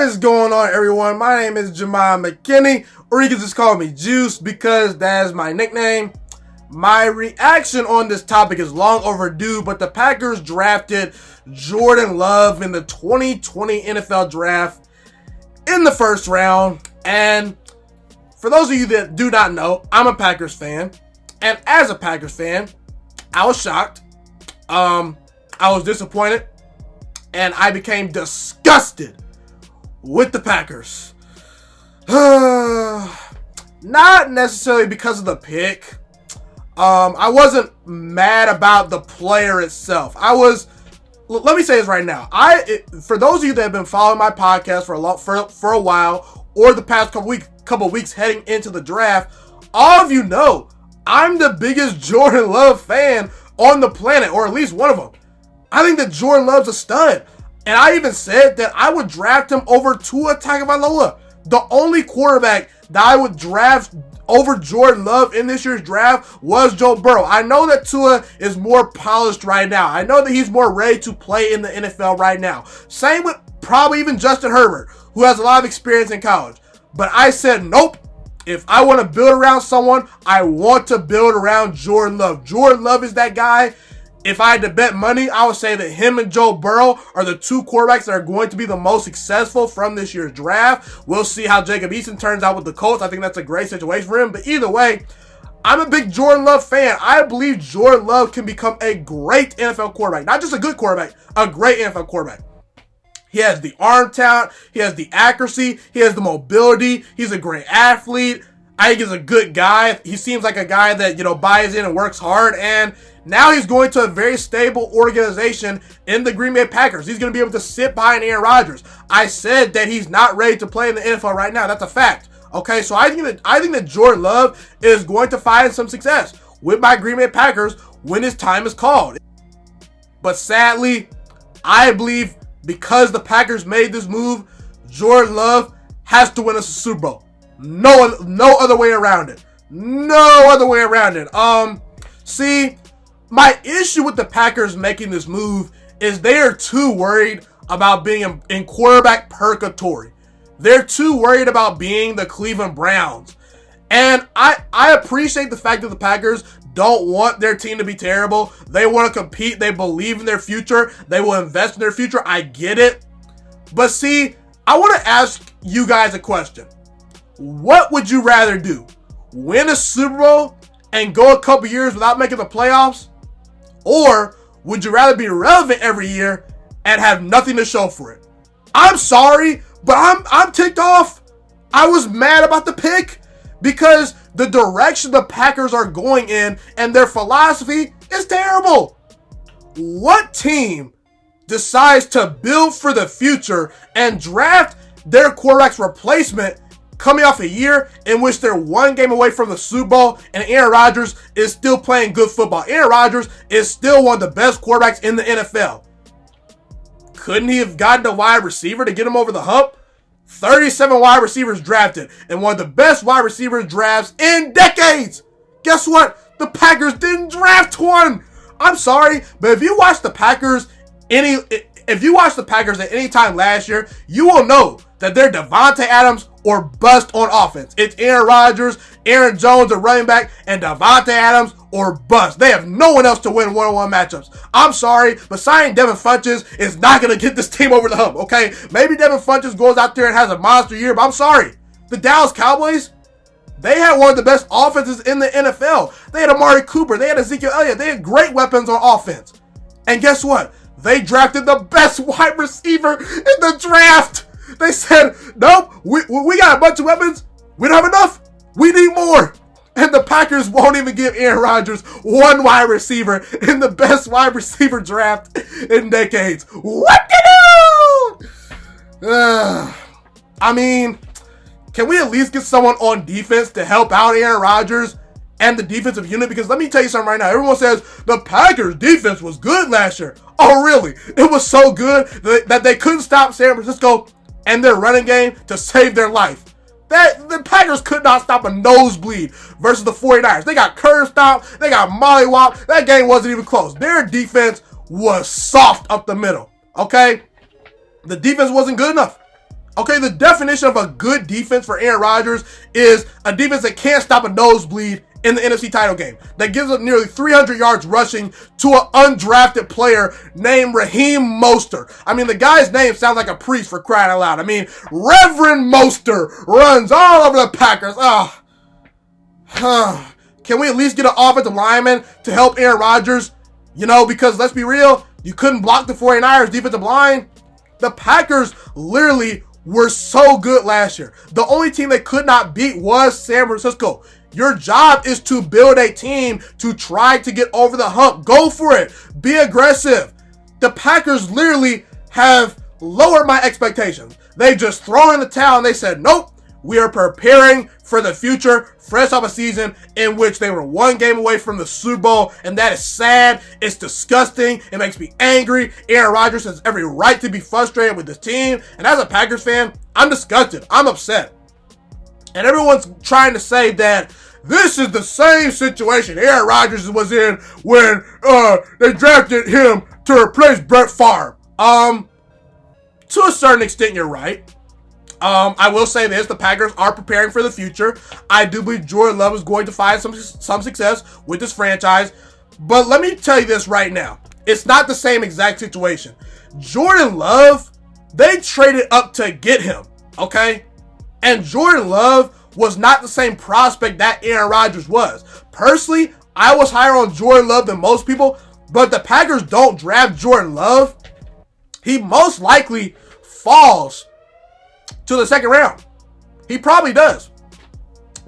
What is going on, everyone? My name is Ghiman Mckinney, or you can just call me Juice because that is my nickname. My reaction on this topic is long overdue, but the Packers drafted Jordan Love in the 2020 NFL Draft in the first round. And for those of you that do not know, I'm a Packers fan. And as a Packers fan, I was shocked. I was disappointed. And I became disgusted with the Packers. Not necessarily because of the pick. I wasn't mad about the player itself. Let me say this right now. For those of you that have been following my podcast for a while, or the past couple weeks heading into the draft, all of you know I'm the biggest Jordan Love fan on the planet, or at least one of them. I think that Jordan Love's a stud. And I even said that I would draft him over Tua Tagovailoa. The only quarterback that I would draft over Jordan Love in this year's draft was Joe Burrow. I know that Tua is more polished right now. I know that he's more ready to play in the NFL right now. Same with probably even Justin Herbert, who has a lot of experience in college. But I said, nope. If I want to build around someone, I want to build around Jordan Love. Jordan Love is that guy. If I had to bet money, I would say that him and Joe Burrow are the two quarterbacks that are going to be the most successful from this year's draft. We'll see how Jacob Eason turns out with the Colts. I think that's a great situation for him. But either way, I'm a big Jordan Love fan. I believe Jordan Love can become a great NFL quarterback. Not just a good quarterback, a great NFL quarterback. He has the arm talent. He has the accuracy. He has the mobility. He's a great athlete. I think he's a good guy. He seems like a guy that, buys in and works hard. And now he's going to a very stable organization in the Green Bay Packers. He's going to be able to sit behind Aaron Rodgers. I said that he's not ready to play in the NFL right now. That's a fact. Okay, so I think that Jordan Love is going to find some success with my Green Bay Packers when his time is called. But sadly, I believe because the Packers made this move, Jordan Love has to win us a Super Bowl. No other way around it. No other way around it. See, my issue with the Packers making this move is they are too worried about being in quarterback purgatory. They're too worried about being the Cleveland Browns. And I appreciate the fact that the Packers don't want their team to be terrible. They want to compete. They believe in their future. They will invest in their future. I get it. But see, I want to ask you guys a question. What would you rather do? Win a Super Bowl and go a couple years without making the playoffs? Or would you rather be relevant every year and have nothing to show for it? I'm sorry, but I'm ticked off. I was mad about the pick because the direction the Packers are going in and their philosophy is terrible. What team decides to build for the future and draft their quarterback's replacement coming off a year in which they're one game away from the Super Bowl and Aaron Rodgers is still playing good football? Aaron Rodgers is still one of the best quarterbacks in the NFL. Couldn't he have gotten a wide receiver to get him over the hump? 37 wide receivers drafted and one of the best wide receiver drafts in decades. Guess what? The Packers didn't draft one. I'm sorry, but if you watch the Packers at any time last year, you will know that they're Davante Adams or bust on offense. It's Aaron Rodgers, Aaron Jones, a running back, and Davante Adams or bust. They have no one else to win one-on-one matchups. I'm sorry, but signing Devin Funchess is not going to get this team over the hump, okay? Maybe Devin Funchess goes out there and has a monster year, but I'm sorry. The Dallas Cowboys, they had one of the best offenses in the NFL. They had Amari Cooper. They had Ezekiel Elliott. They had great weapons on offense. And guess what? They drafted the best wide receiver in the draft. They said, nope, we got a bunch of weapons. We don't have enough. We need more. And the Packers won't even give Aaron Rodgers one wide receiver in the best wide receiver draft in decades. What to do? I mean, can we at least get someone on defense to help out Aaron Rodgers and the defensive unit? Because let me tell you something right now. Everyone says the Packers defense was good last year. Oh, really? It was so good that they couldn't stop San Francisco and their running game to save their life. The Packers could not stop a nosebleed versus the 49ers. They got curve stop. They got mollywop. That game wasn't even close. Their defense was soft up the middle. Okay? The defense wasn't good enough. Okay, the definition of a good defense for Aaron Rodgers is a defense that can't stop a nosebleed in the NFC title game, that gives up nearly 300 yards rushing to an undrafted player named Raheem Mostert. I mean, the guy's name sounds like a priest, for crying out loud. I mean, Reverend Mostert runs all over the Packers. Can we at least get an offensive lineman to help Aaron Rodgers? You know, because let's be real, you couldn't block the 49ers defensive line. The Packers literally were so good last year. The only team they could not beat was San Francisco. Your job is to build a team to try to get over the hump. Go for it. Be aggressive. The Packers literally have lowered my expectations. They just thrown in the towel and they said, nope, we are preparing for the future, fresh off a season in which they were one game away from the Super Bowl, and that is sad. It's disgusting. It makes me angry. Aaron Rodgers has every right to be frustrated with this team, and as a Packers fan, I'm disgusted. I'm upset. And everyone's trying to say that this is the same situation Aaron Rodgers was in when they drafted him to replace Brett Favre. To a certain extent, you're right. I will say this, the Packers are preparing for the future. I do believe Jordan Love is going to find some success with this franchise. But let me tell you this right now. It's not the same exact situation. Jordan Love, they traded up to get him, okay? And Jordan Love was not the same prospect that Aaron Rodgers was. Personally, I was higher on Jordan Love than most people, but the Packers don't draft Jordan Love. He most likely falls to the second round. He probably does.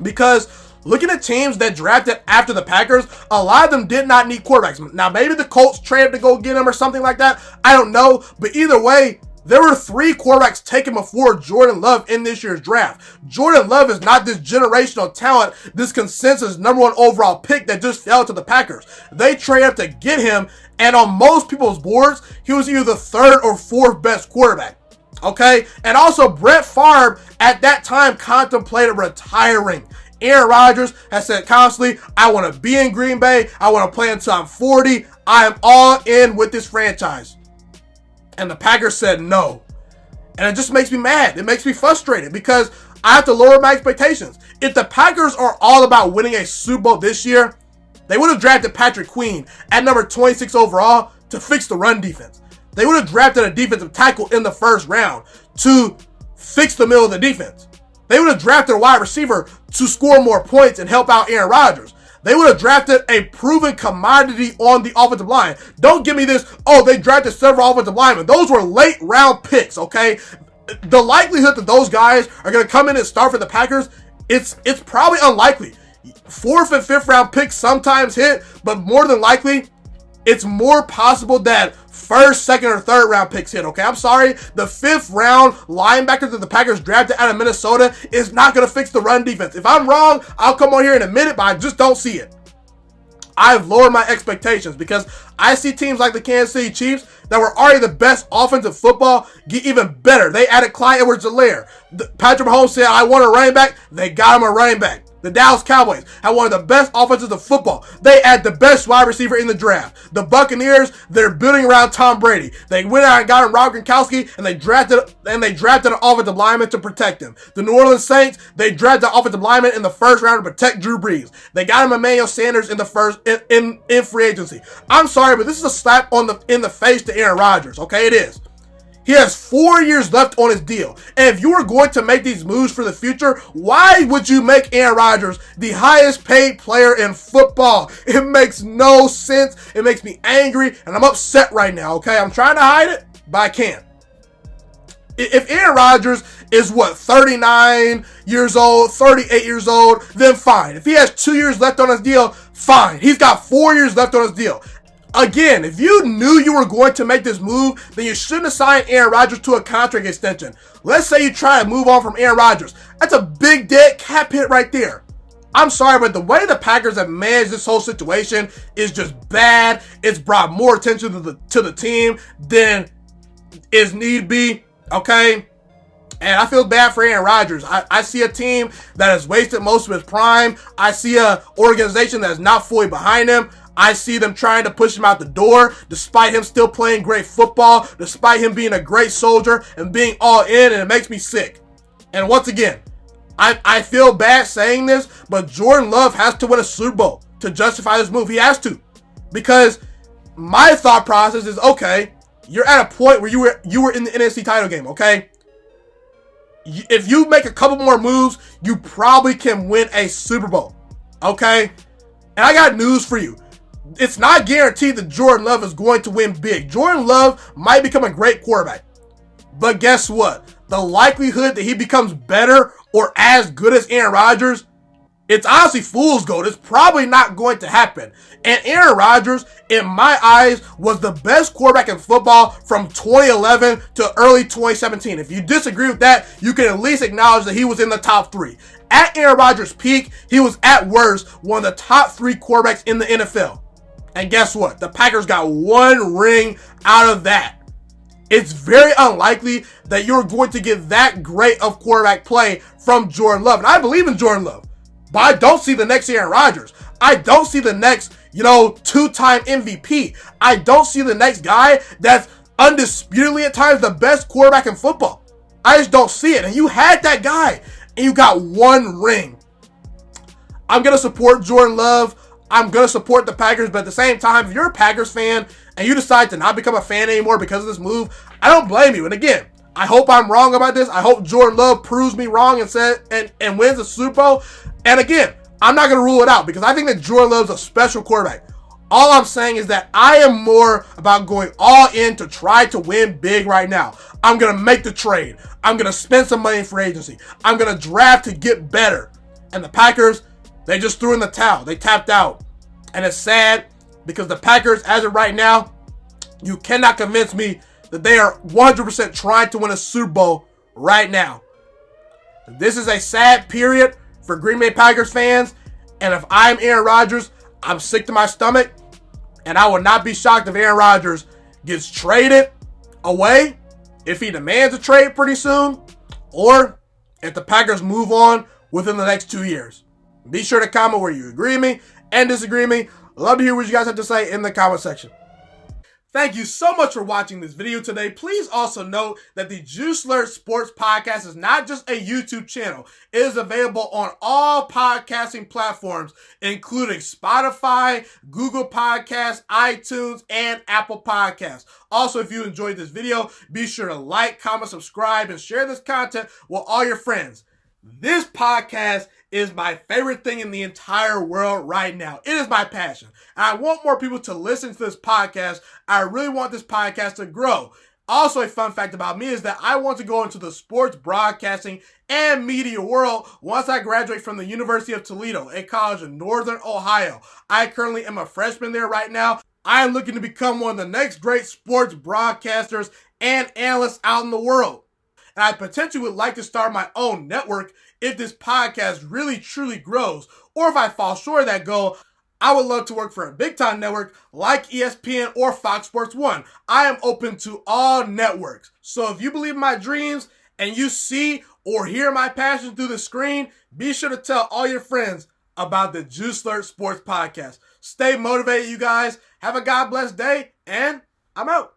Because looking at teams that drafted after the Packers, a lot of them did not need quarterbacks. Now, maybe the Colts traded to go get him or something like that. I don't know. But either way, there were 3 quarterbacks taken before Jordan Love in this year's draft. Jordan Love is not this generational talent, this consensus #1 overall pick that just fell to the Packers. They traded up to get him, and on most people's boards, he was either the 3rd or 4th best quarterback. Okay? And also, Brett Favre at that time contemplated retiring. Aaron Rodgers has said constantly, I want to be in Green Bay. I want to play until I'm 40. I am all in with this franchise. And the Packers said no. And it just makes me mad. It makes me frustrated because I have to lower my expectations. If the Packers are all about winning a Super Bowl this year, they would have drafted Patrick Queen at number 26 overall to fix the run defense. They would have drafted a defensive tackle in the 1st round to fix the middle of the defense. They would have drafted a wide receiver to score more points and help out Aaron Rodgers. They would have drafted a proven commodity on the offensive line. Don't give me this, oh, they drafted several offensive linemen. Those were late round picks, okay? The likelihood that those guys are going to come in and start for the Packers, it's probably unlikely. 4th and 5th round picks sometimes hit, but more than likely, it's more possible that 1st, 2nd, or 3rd round picks hit, okay? I'm sorry. The 5th round linebacker that the Packers drafted out of Minnesota is not going to fix the run defense. If I'm wrong, I'll come on here in a minute, but I just don't see it. I've lowered my expectations because I see teams like the Kansas City Chiefs that were already the best offensive football get even better. They added Clyde Edwards-Helaire. Patrick Mahomes said, I want a running back. They got him a running back. The Dallas Cowboys had one of the best offenses of football. They had the best wide receiver in the draft. The Buccaneers, they're building around Tom Brady. They went out and got him Rob Gronkowski, and they drafted an offensive lineman to protect him. The New Orleans Saints, they drafted an offensive lineman in the 1st round to protect Drew Brees. They got him Emmanuel Sanders in the first in free agency. I'm sorry, but this is a slap in the face to Aaron Rodgers. Okay, it is. He has 4 years left on his deal. And if you are going to make these moves for the future, why would you make Aaron Rodgers the highest paid player in football? It makes no sense. It makes me angry, and I'm upset right now, okay? I'm trying to hide it, but I can't. If Aaron Rodgers is, 39 years old, 38 years old, then fine. If he has 2 years left on his deal, fine. He's got 4 years left on his deal. Again, if you knew you were going to make this move, then you shouldn't have signed Aaron Rodgers to a contract extension. Let's say you try to move on from Aaron Rodgers. That's a big dead cap hit right there. I'm sorry, but the way the Packers have managed this whole situation is just bad. It's brought more attention to the team than is need be, okay? And I feel bad for Aaron Rodgers. I see a team that has wasted most of his prime. I see an organization that is not fully behind him. I see them trying to push him out the door, despite him still playing great football, despite him being a great soldier and being all in, and it makes me sick. And once again, I feel bad saying this, but Jordan Love has to win a Super Bowl to justify this move. He has to. Because my thought process is, okay, you're at a point where you were in the NFC title game, okay? If you make a couple more moves, you probably can win a Super Bowl, okay? And I got news for you. It's not guaranteed that Jordan Love is going to win big. Jordan Love might become a great quarterback. But guess what? The likelihood that he becomes better or as good as Aaron Rodgers, it's honestly fool's gold. It's probably not going to happen. And Aaron Rodgers, in my eyes, was the best quarterback in football from 2011 to early 2017. If you disagree with that, you can at least acknowledge that he was in the top 3. At Aaron Rodgers' peak, he was at worst one of the top 3 quarterbacks in the NFL. And guess what? The Packers got 1 ring out of that. It's very unlikely that you're going to get that great of quarterback play from Jordan Love. And I believe in Jordan Love, but I don't see the next Aaron Rodgers. I don't see the next, 2-time MVP. I don't see the next guy that's undisputedly at times the best quarterback in football. I just don't see it. And you had that guy, and you got 1 ring. I'm going to support Jordan Love. I'm going to support the Packers, but at the same time, if you're a Packers fan and you decide to not become a fan anymore because of this move, I don't blame you. And again, I hope I'm wrong about this. I hope Jordan Love proves me wrong and wins the Super Bowl. And again, I'm not going to rule it out because I think that Jordan Love's a special quarterback. All I'm saying is that I am more about going all in to try to win big right now. I'm going to make the trade. I'm going to spend some money in free agency. I'm going to draft to get better. And the Packers, they just threw in the towel. They tapped out. And it's sad because the Packers, as of right now, you cannot convince me that they are 100% trying to win a Super Bowl right now. This is a sad period for Green Bay Packers fans. And if I'm Aaron Rodgers, I'm sick to my stomach. And I will not be shocked if Aaron Rodgers gets traded away, if he demands a trade pretty soon, or if the Packers move on within the next 2 years. Be sure to comment where you agree with me and disagree with me. Love to hear what you guys have to say in the comment section. Thank you so much for watching this video today. Please also note that the Juiciest Sports Podcast is not just a YouTube channel. It is available on all podcasting platforms, including Spotify, Google Podcasts, iTunes, and Apple Podcasts. Also, if you enjoyed this video, be sure to like, comment, subscribe, and share this content with all your friends. This podcast is my favorite thing in the entire world right now. It is my passion. And I want more people to listen to this podcast. I really want this podcast to grow. Also, a fun fact about me is that I want to go into the sports broadcasting and media world once I graduate from the University of Toledo, a college in Northern Ohio. I currently am a freshman there right now. I am looking to become one of the next great sports broadcasters and analysts out in the world. And I potentially would like to start my own network if this podcast really truly grows. Or if I fall short of that goal, I would love to work for a big time network like ESPN or Fox Sports 1. I am open to all networks. So if you believe in my dreams and you see or hear my passion through the screen, be sure to tell all your friends about the Juiciest Sports Podcast. Stay motivated, you guys. Have a God bless day, and I'm out.